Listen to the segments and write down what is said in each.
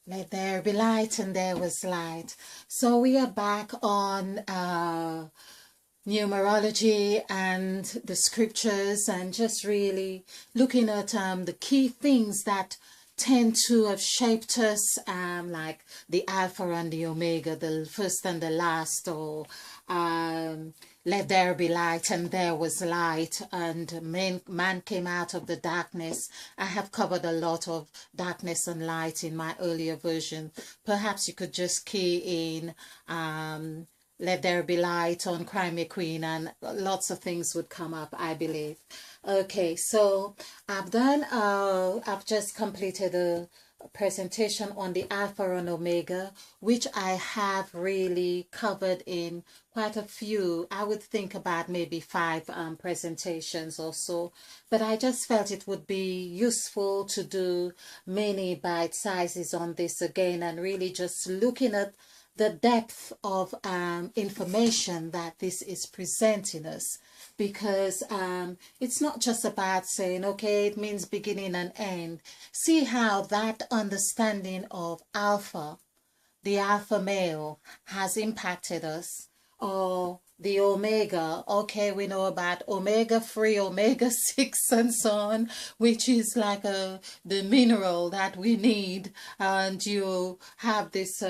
Let there be light, and there was light. So we are back on numerology and the scriptures, and just really looking at the key things that tend to have shaped us, like the Alpha and the Omega, the first and the last, or let there be light, and there was light, and man came out of the darkness. I have covered a lot of darkness and light in my earlier version. Perhaps you could just key in let there be light on Crime Queen, and lots of things would come up, I believe. Okay, so I've just completed a presentation on the Alpha and Omega, which I have really covered in quite a few. I would think about maybe 5 presentations or so, but I just felt it would be useful to do many bite sizes on this again, and really just looking at the depth of information that this is presenting us, because it's not just about saying, okay, it means beginning and end. See how that understanding of alpha, the alpha male, has impacted us, or the omega. Okay, we know about omega-3, omega-6 and so on, which is like the mineral that we need, and you have this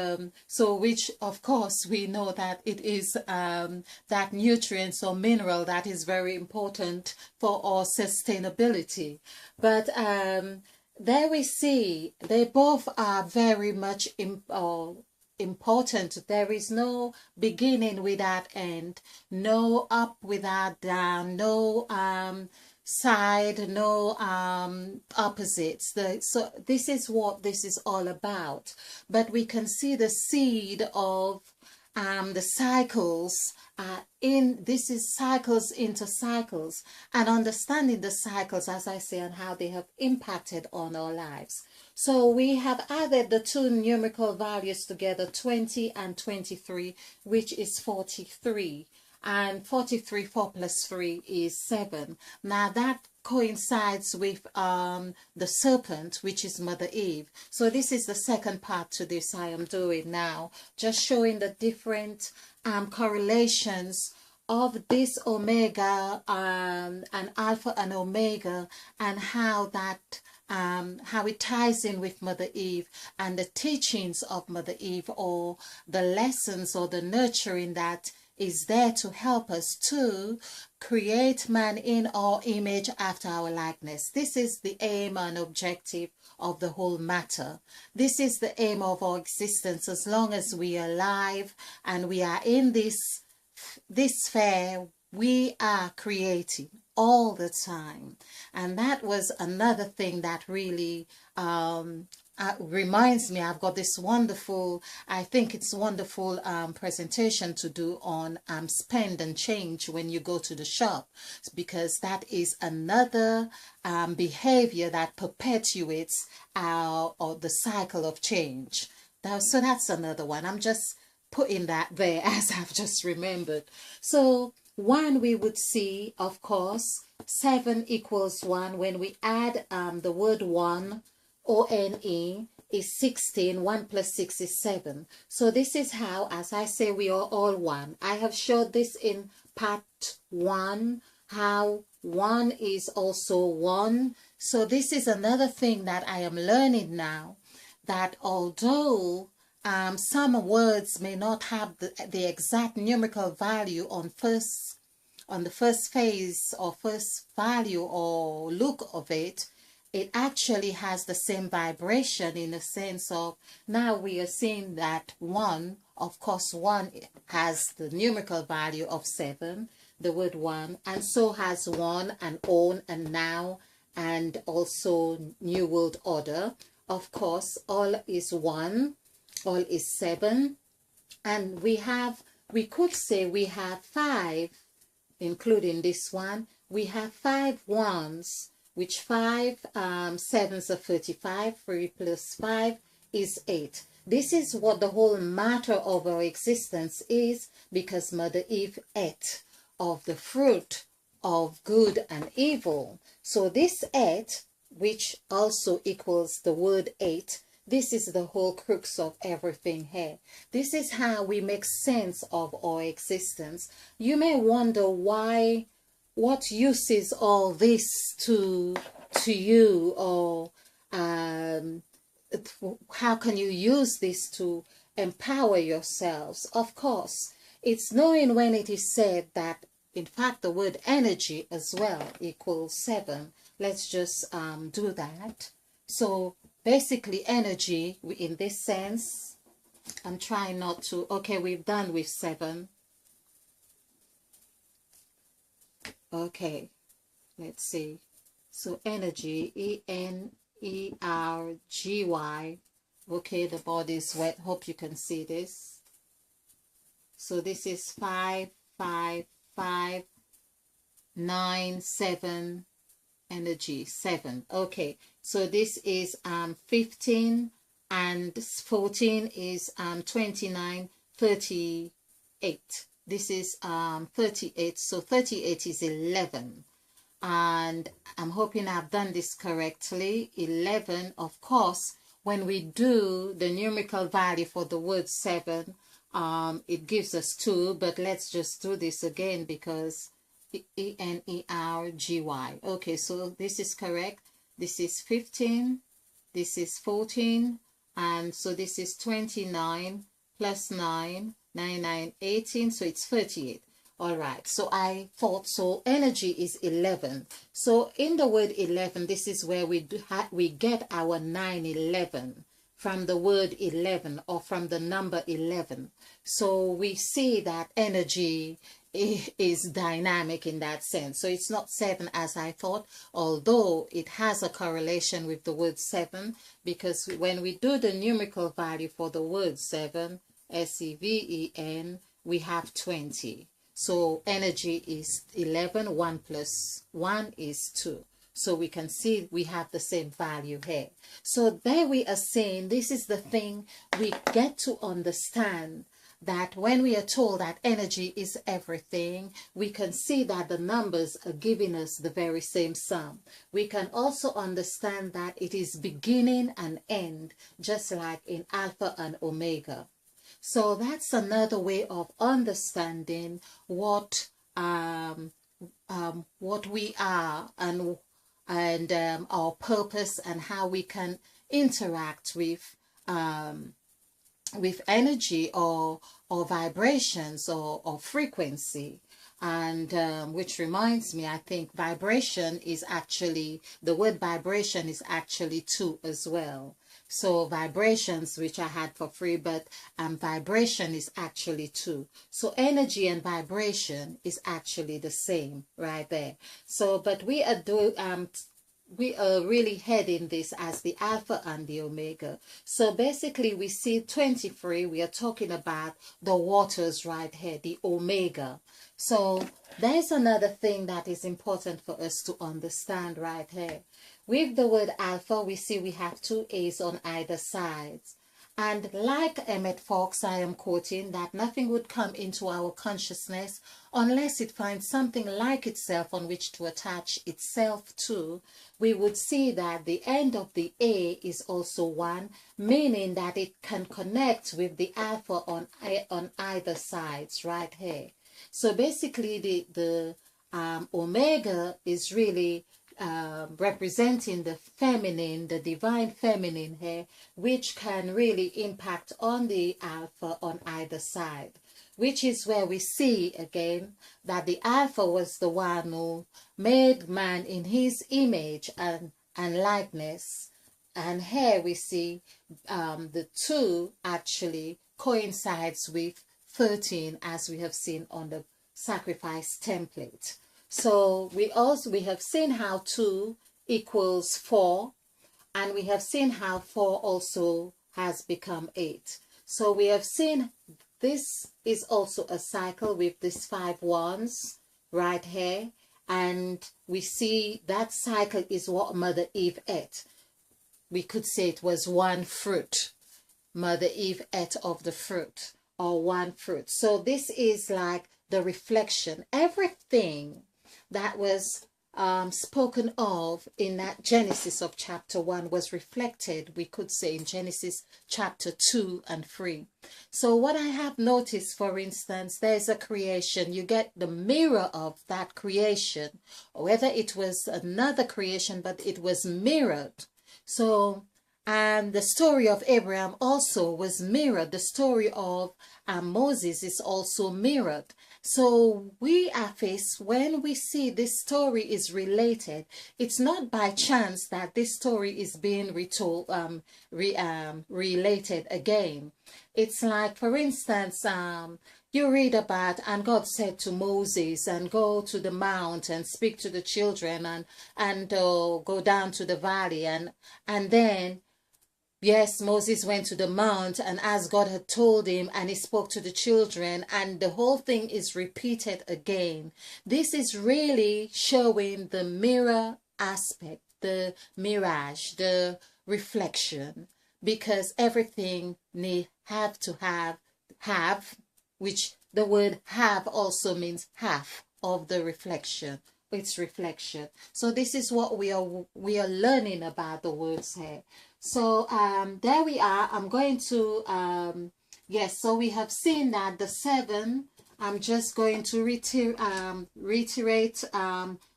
so which of course we know that it is that nutrients or mineral that is very important for our sustainability. But there we see they both are very much important. There is no beginning without end, no up without down, no side, no opposites. So this is what this is all about. But we can see the seed of the cycles this is cycles into cycles, and understanding the cycles, as I say, and how they have impacted on our lives. So we have added the 2 numerical values together, 20 and 23, which is 43. And 43, 4 plus 3 is 7. Now that coincides with the serpent, which is Mother Eve. So this is the second part to this I am doing now, just showing the different correlations of this omega and alpha and omega, and how that how it ties in with Mother Eve and the teachings of Mother Eve, or the lessons or the nurturing that is there to help us to create man in our image after our likeness. This is the aim and objective of the whole matter. This is the aim of our existence. As long as we are alive and we are in this sphere, we are creating all the time. And that was another thing that really reminds me, I've got this wonderful, I think it's wonderful presentation to do on spend and change when you go to the shop, because that is another behavior that perpetuates or the cycle of change. So that's another one. I'm just putting that there as I've just remembered. So 1 we would see, of course, 7 equals 1. When we add the word 1, O-N-E, is 16. 1 plus 6 is 7. So this is how, as I say, we are all one. I have showed this in part 1, how 1 is also 1. So this is another thing that I am learning now, that although some words may not have the exact numerical value on the first phase or first value or look of it, it actually has the same vibration, in the sense of, now we are seeing that 1, of course 1 has the numerical value of 7, the word 1, and so has 1 and on and now, and also New World Order. Of course, all is 1, all is 7, and we could say we have 5, including this one. We have 5 ones, which 5 sevens are 35. 3 plus 5 is 8. This is what the whole matter of our existence is, because Mother Eve ate of the fruit of good and evil. So this 8, which also equals the word 8, This is the whole crux of everything here. This is how we make sense of our existence. You may wonder why, what use is all this to you, or how can you use this to empower yourselves? Of course, it's knowing when it is said that, in fact, the word energy as well equals 7. Let's just do that. So basically energy in this sense, I'm trying not to, okay, we've done with 7. Okay, let's see. So energy, ENERGY. Okay, the body is wet. Hope you can see this. So this is 5, 5, 5, 9, 7, energy, 7. Okay, so this is 15, and 14 is 29, 38. This is 38, so 38 is 11. And I'm hoping I've done this correctly. 11, of course, when we do the numerical value for the word 7, it gives us 2, but let's just do this again because ENERGY. Okay, so this is correct. This is 15, this is 14, and so this is 29 plus 9, 9, 9, 18, so it's 38. All right, so I thought, so energy is 11. So in the word 11, this is where we get our 911 from the word 11, or from the number 11. So we see that energy is dynamic in that sense. So it's not 7 as I thought, although it has a correlation with the word 7, because when we do the numerical value for the word 7, SEVEN, we have 20. So energy is 11, 1 plus 1 is 2. So we can see we have the same value here. So there we are saying, this is the thing we get to understand, that when we are told that energy is everything, we can see that the numbers are giving us the very same sum. We can also understand that it is beginning and end, just like in Alpha and Omega. So that's another way of understanding what we are, and our purpose, and how we can interact with energy or vibrations or frequency. And which reminds me, I think vibration is actually, the word vibration is actually 2 as well. So vibrations, which I had for free, but vibration is actually 2. So energy and vibration is actually the same right there. So, but we are really heading this as the Alpha and the Omega. So basically we see 23, we are talking about the waters right here, the Omega. So there's another thing that is important for us to understand right here. With the word Alpha, we see we have 2 A's on either side. And like Emmett Fox, I am quoting, that nothing would come into our consciousness unless it finds something like itself on which to attach itself to. We would see that the end of the A is also 1, meaning that it can connect with the alpha on either sides right here. So basically the Omega is really representing the feminine, the divine feminine here, which can really impact on the alpha on either side, which is where we see again that the alpha was the one who made man in his image and likeness. And here we see the 2 actually coincides with 13, as we have seen on the sacrifice template. So we have seen how 2 equals 4, and we have seen how 4 also has become 8. So we have seen this is also a cycle with these 5 wands right here, and we see that cycle is what Mother Eve ate. We could say it was one fruit. Mother Eve ate of the fruit, or one fruit. So this is like the reflection. Everything that was spoken of in that Genesis of chapter 1 was reflected, we could say, in Genesis chapter 2 and 3. So what I have noticed, for instance, there's a creation, you get the mirror of that creation, or whether it was another creation, but it was mirrored. So, and the story of Abraham also was mirrored. The story of Moses is also mirrored. So we are faced, when we see this story is related, it's not by chance that this story is being retold, related again. It's like, for instance, you read about, and God said to Moses, and go to the mount and speak to the children, and go down to the valley, and then yes, Moses went to the mount, and as God had told him, and he spoke to the children, and the whole thing is repeated again. This is really showing the mirror aspect, the mirage, the reflection, because everything have to have, which the word have also means half of the reflection. It's reflection. So this is what we are learning about the words here. So there we are. I'm going to yes, so we have seen that the 7, I'm just going to reiterate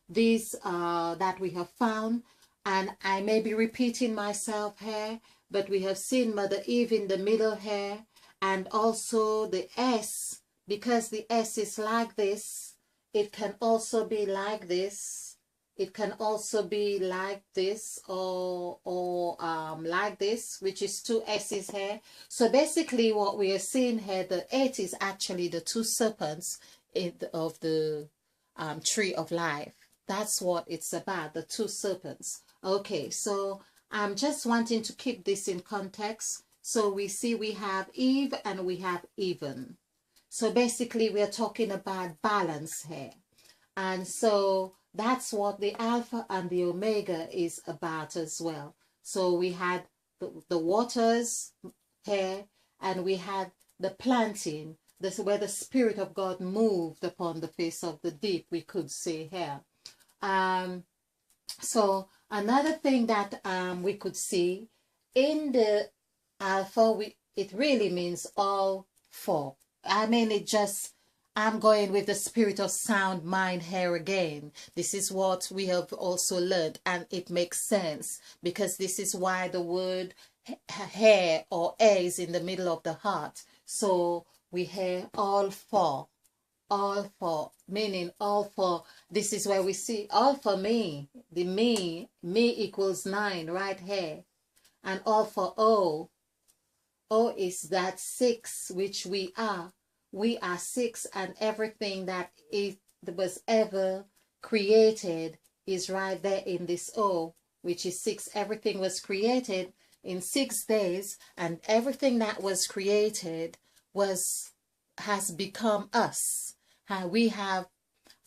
these that we have found, and I may be repeating myself here, but we have seen Mother Eve in the middle here, and also the S, because the S is like this, it can also be like this. It can also be like this, or like this, which is 2 S's here. So basically what we are seeing here, the 8 is actually the 2 serpents of the tree of life. That's what it's about, the 2 serpents. Okay, so I'm just wanting to keep this in context. So we see we have Eve and we have even. So basically we're talking about balance here. And so that's what the Alpha and the Omega is about as well. So we had the waters here, and we had the planting, this where the Spirit of God moved upon the face of the deep, we could say here. So another thing that we could see in the Alpha, it really means all 4. I mean, I'm going with the spirit of sound mind here again. This is what we have also learned, and it makes sense, because this is why the word hair or air is in the middle of the heart. So we hear all 4, meaning all 4. This is where we see all for me, the me equals 9 right here, and all for O is that 6, which we are. We are 6, and everything that was ever created is right there in this O, which is 6. Everything was created in 6 days, and everything that was created has become us. We have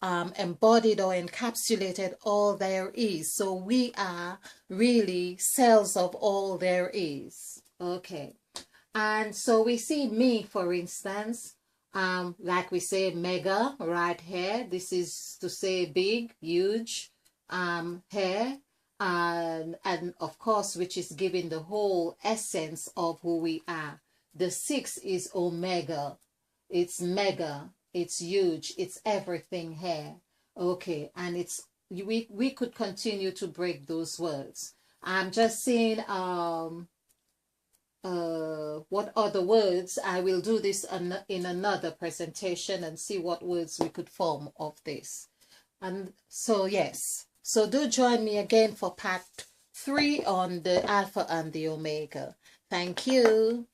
embodied or encapsulated all there is. So we are really cells of all there is. Okay. And so we see me, for instance, like we say mega right here. This is to say big, huge, here, and of course, which is giving the whole essence of who we are. The 6 is omega. It's mega. It's huge. It's everything here. Okay, and we could continue to break those words. I'm just saying what other words. I will do this in another presentation and see what words we could form of this. And so yes, so do join me again for part 3 on the Alpha and the Omega. Thank you.